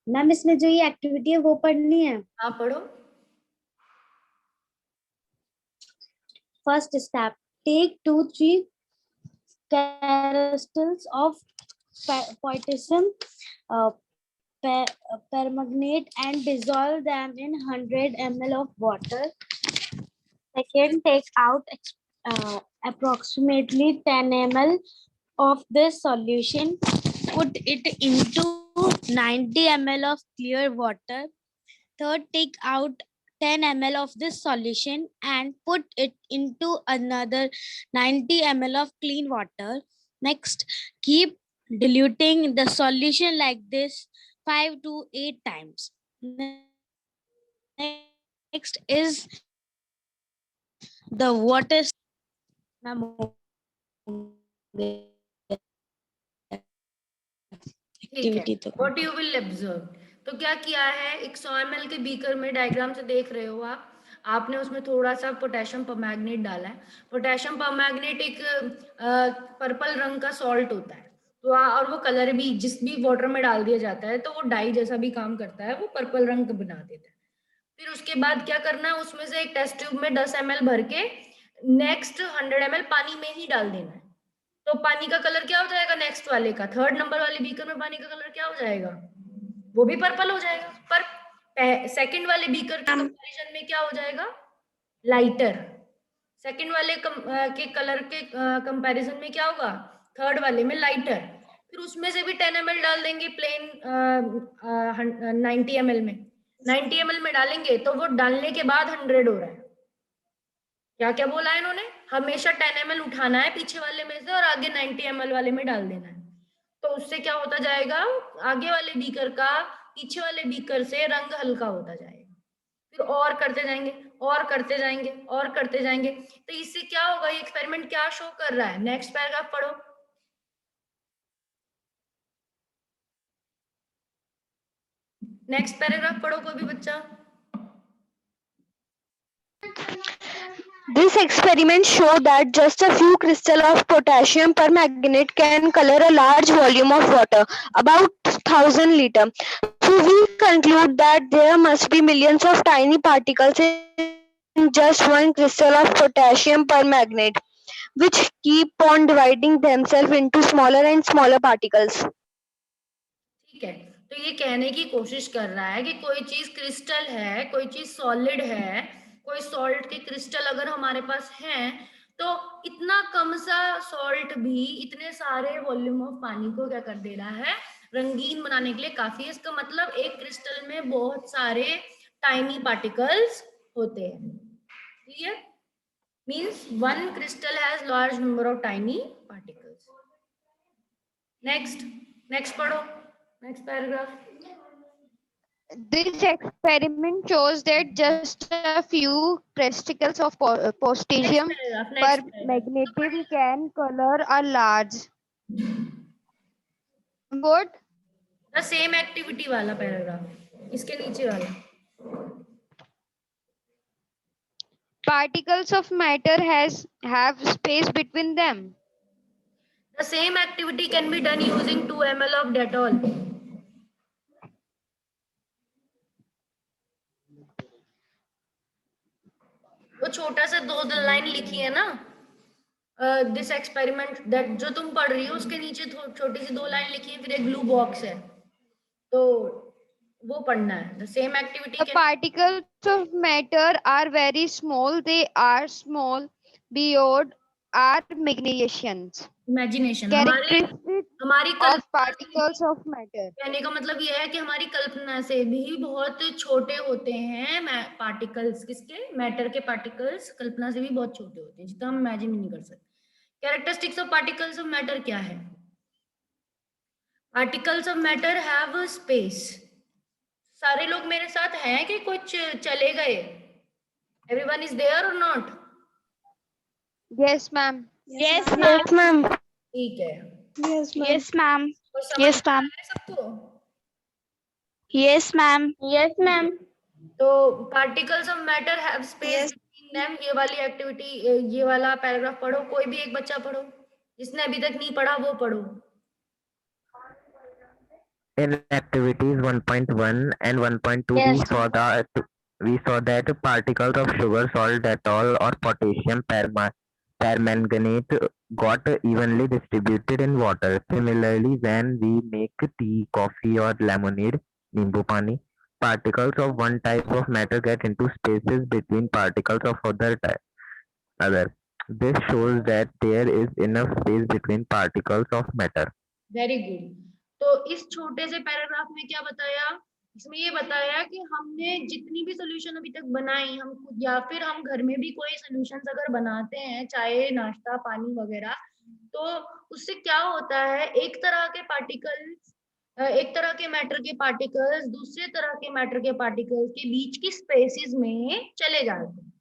Ma'am इसमें जो ये एक्टिविटी है वो पढ़नी है। हाँ पढ़ो। First step, take 2-3 crystals of potassium permanganate and dissolve them in 100 ml of water. Second, take out approximately 10 ml of this solution. Put it into 90 ml of clear water. Third, take out 10 ml of this solution and put it into another 90 ml of clean water. Next, keep diluting the solution like this 5 to 8 times. Next is the water. ठीक है, activity तो what you will observe. तो क्या किया है, एक 100 ml के beaker में, डायग्राम से देख रहे हो आप, आपने उसमें थोड़ा सा पोटेशियम परमैंगनेट डाला है। पोटेशियम परमैंगनेट एक पर्पल रंग का सॉल्ट होता है, तो और वो कलर भी जिस भी वाटर में डाल दिया जाता है तो वो डाई जैसा भी काम करता है, वो पर्पल रंग बना देता है। फिर उसके बाद क्या करना है, उसमें से एक टेस्ट ट्यूब में 10 ml भर के नेक्स्ट 100 ml पानी में ही डाल देना है। तो पानी का कलर क्या हो जाएगा, नेक्स्ट वाले का, थर्ड नंबर वाले बीकर में पानी का कलर क्या हो जाएगा, वो भी पर्पल हो जाएगा। पर सेकंड वाले बीकर के कंपैरिजन में क्या हो जाएगा, लाइटर। सेकंड वाले के कलर के कंपैरिजन में क्या होगा, थर्ड वाले में लाइटर। फिर उसमें से भी 10 ml डाल देंगे प्लेन 90 ml में, 90 ml में डालेंगे तो वो डालने के बाद 100 हो रहा है। क्या क्या बोला है इन्होंने, हमेशा 10 ml उठाना है पीछे वाले में से और आगे 90 ml वाले में डाल देना है। तो उससे क्या होता जाएगा, आगे वाले बीकर का पीछे वाले बीकर से रंग हल्का होता जाएगा। फिर और करते जाएंगे और करते जाएंगे और करते जाएंगे। तो इससे क्या होगा, ये एक्सपेरिमेंट क्या शो कर रहा है, नेक्स्ट पैराग्राफ पढ़ो। नेक्स्ट पैराग्राफ पढ़ो कोई भी बच्चा। This experiment showed that just a few crystals of potassium permanganate can color a large volume of water, about 1000 liters. So we conclude that there must be millions of tiny particles in just one crystal of potassium permanganate, which keep on dividing themselves into smaller and smaller particles. ठीक है, तो ये कहने की कोशिश कर रहा है कि कोई चीज क्रिस्टल है, कोई चीज सॉलिड है, कोई सॉल्ट के क्रिस्टल अगर हमारे पास हैं, तो इतना कम सा सॉल्ट भी इतने सारे वॉल्यूम ऑफ पानी को क्या कर दे रहा है, रंगीन बनाने के लिए काफी है। इसका मतलब एक क्रिस्टल में बहुत सारे टाइनी पार्टिकल्स होते हैं। Clear, means one crystal has large number of tiny particles. Next पढ़ो, next paragraph. This experiment shows that just a few crystals of potassium permanganate can color a large. What? The same activity वाला paragraph, इसके नीचे वाला। Particles of matter have space between them. The same activity can be done using 2 ml of Dettol. वो छोटा सा 2 line लिखी है ना, दिस एक्सपेरिमेंट दैट जो तुम पढ़ रही हो उसके नीचे छोटी सी 2 लाइन लिखी है, फिर एक ब्लू बॉक्स है, तो वो पढ़ना है। The same activity The particles of matter are very small. They are small beyond our imagination, हमारी particles of matter. कहने का मतलब ये है कि हमारी कल्पना से भी बहुत छोटे होते हैं पार्टिकल्स, किसके, मैटर के पार्टिकल्स कल्पना से भी बहुत छोटे होते हैं, जितना हम इमेजिन नहीं कर सकते। Characteristics of particles of matter क्या है, particles of matter have space. सारे लोग मेरे साथ हैं कि कुछ चले गए, एवरीवन इज देयर और not? Yes, ma'am. Yes, Yes, ma'am. ठीक है, yes, ma'am. तो समझ Yes, में आ ma'am. रहा है सबको? Yes, ma'am. Yes ma'am. तो particles of matter have space between them, ये वाली एक्टिविटी, ये वाला पैराग्राफ पढ़ो, कोई भी एक बच्चा पढ़ो, जिसने अभी तक नहीं पढ़ा वो पढ़ो। In activities 1.1 and 1.2, Yes. we saw that particles of sugar, salt, Dettol, or potassium permanganate got evenly distributed in water. Similarly, when we make tea, coffee, or lemonade, nimbu pani, particles of one type of matter get into spaces between particles of other. This shows that there is enough space between particles of matter. Very good. तो इस छोटे से paragraph में क्या बताया, इसमें ये बताया कि हमने जितनी भी सोल्यूशन अभी तक बनाई, हम खुद या फिर हम घर में भी कोई सोल्यूशंस अगर बनाते हैं, चाहे नाश्ता पानी वगैरह, तो उससे क्या होता है, एक तरह के पार्टिकल्स, एक तरह के मैटर के पार्टिकल्स दूसरे तरह के मैटर के पार्टिकल्स के बीच की स्पेसिस में चले जाते हैं।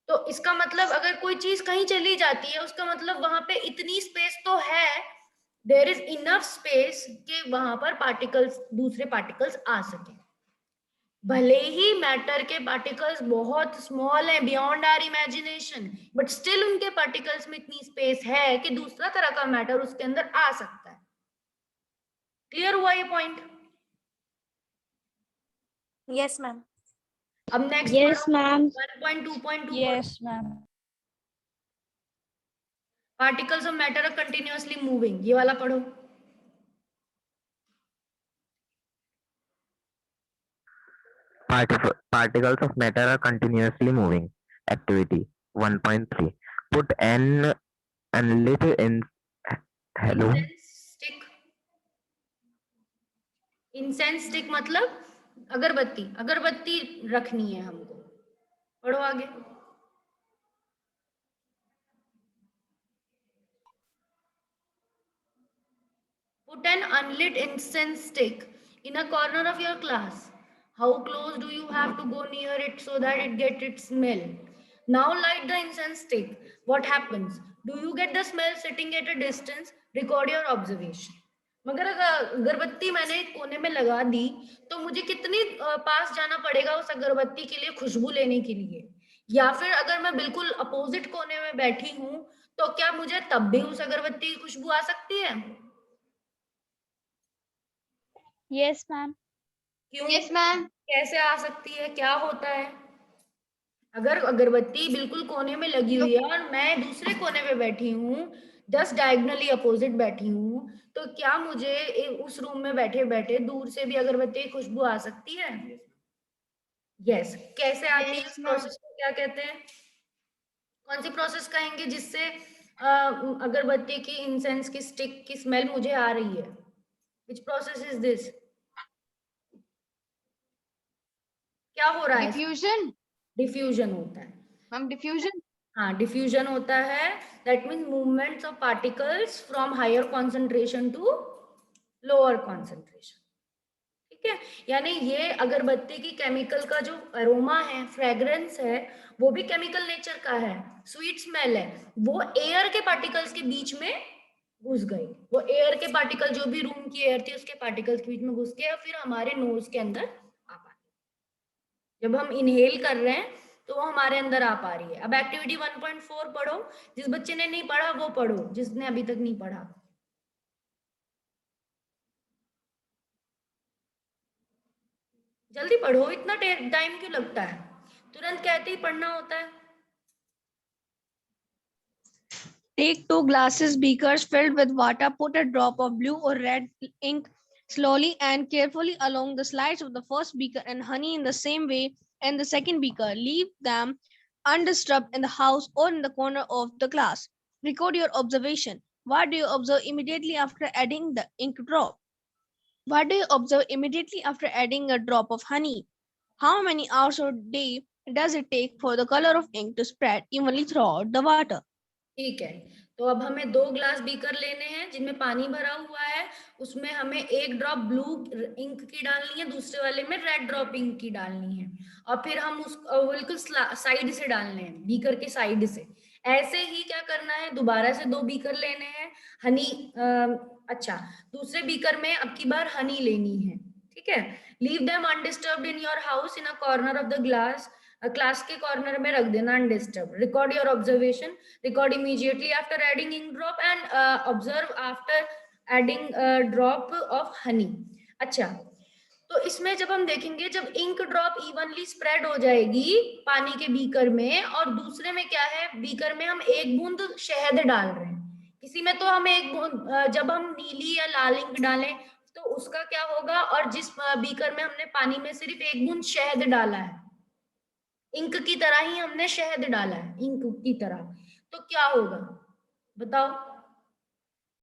तो इसका मतलब अगर कोई चीज कहीं चली जाती है, उसका मतलब वहां पे इतनी स्पेस तो है, देयर इज इनफ स्पेस कि वहां पर पार्टिकल्स, दूसरे पार्टिकल्स आ सके। भले ही मैटर के पार्टिकल्स बहुत स्मॉल है, beyond our imagination, but still उनके पार्टिकल्स में इतनी स्पेस है कि दूसरा तरह का मैटर उसके अंदर आ सकता है। क्लियर हुआ ये पॉइंट? Yes, ma'am. अब next Yes, ma'am. 1.2.2 Yes, ma'am. Particles of matter are continuously moving, ये वाला पढ़ो। Particles of matter are continuously moving. Activity 1.3. Put an unlit in. Hello. Stick, incense stick मतलब अगरबत्ती, अगरबत्ती रखनी है हमको। पढ़ो आगे। Put an unlit incense stick in a corner of your class. How close do you have to go near it so that it gets its smell? Now light the incense stick. What happens? Do you get the smell sitting at a distance? Record your observation. मगर अगर अगरबत्ती मैंने कोने में लगा दी तो मुझे कितनी पास जाना पड़ेगा उस अगरबत्ती के लिए, खुशबू लेने के लिए? या फिर अगर मैं बिल्कुल अपोजिट कोने में बैठी हूं तो क्या मुझे तब भी उस अगरबत्ती की खुशबू आ सकती है? Yes, ma'am. क्यों? Yes, ma'am. कैसे आ सकती है, क्या होता है? अगर अगरबत्ती बिल्कुल कोने में लगी हुई है और मैं दूसरे कोने में बैठी हूँ, जस्ट डायगोनली अपोजिट बैठी हूँ, तो क्या मुझे उस रूम में बैठे बैठे दूर से भी अगरबत्ती की खुशबू आ सकती है? यस। कैसे आती है? इस प्रोसेस को क्या कहते हैं? कौन सी प्रोसेस कहेंगे जिससे अगरबत्ती की, इंसेंस की स्टिक की स्मेल मुझे आ रही है? Which process is this? क्या हो रहा है? Diffusion. डिफ्यूजन होता है। Ma'am, diffusion. हाँ, डिफ्यूजन होता है, that means movements of particles from higher concentration to lower concentration. ठीक है, यानी ये अगरबत्ती की केमिकल का जो अरोमा है, फ्रेग्रेंस है, वो भी केमिकल नेचर का है, स्वीट स्मेल है, वो एयर के पार्टिकल्स के बीच में घुस गई। वो एयर के पार्टिकल, जो भी रूम की एयर थी उसके पार्टिकल्स के बीच में घुस के फिर हमारे नोज के अंदर आ पाती। जब हम इनहेल कर रहे हैं तो वो हमारे अंदर आ पा रही है। अब एक्टिविटी 1.4 पढ़ो। जिस बच्चे ने नहीं पढ़ा वो पढ़ो, जिसने अभी तक नहीं पढ़ा। जल्दी पढ़ो, इतना टाइम क्यों लगता है? तुरंत कहते ही पढ़ना होता है। Take 2 glasses beakers filled with water, put a drop of blue or red ink slowly and carefully along the sides of the first beaker and honey in the same way in the second beaker. Leave them undisturbed in the house or in the corner of the class. Record your observation. What do you observe immediately after adding the ink drop? What do you observe immediately after adding a drop of honey? How many hours or day does it take for the color of ink to spread evenly throughout the water? ठीक है, तो अब हमें 2 glass beaker लेने हैं जिनमें पानी भरा हुआ है। उसमें हमें 1 ड्रॉप ब्लू इंक की डालनी है, दूसरे वाले में रेड ड्रॉप इंक की डालनी है, और फिर हम उसको बिल्कुल साइड से डालने हैं, बीकर के साइड से। ऐसे ही क्या करना है, दोबारा से 2 बीकर लेने हैं, हनी अच्छा, दूसरे बीकर में अब की बार हनी लेनी है। ठीक है, leave them undisturbed in your house in a corner of the glass, class के कॉर्नर में रख देना undisturb. Record your observation, record immediately after adding ink drop and observe after adding drop of honey. अच्छा, तो इसमें जब हम देखेंगे, जब इंक ड्रॉप इवनली स्प्रेड हो जाएगी पानी के बीकर में, और दूसरे में क्या है, बीकर में हम एक बूंद शहद डाल रहे हैं, किसी में तो हम एक बूंद, जब हम नीली या लाल इंक डालें तो उसका क्या होगा, और जिस बीकर में हमने पानी में सिर्फ एक बूंद शहद डाला है, इंक की तरह ही हमने शहद डाला है, इंक की तरह, तो क्या होगा बताओ।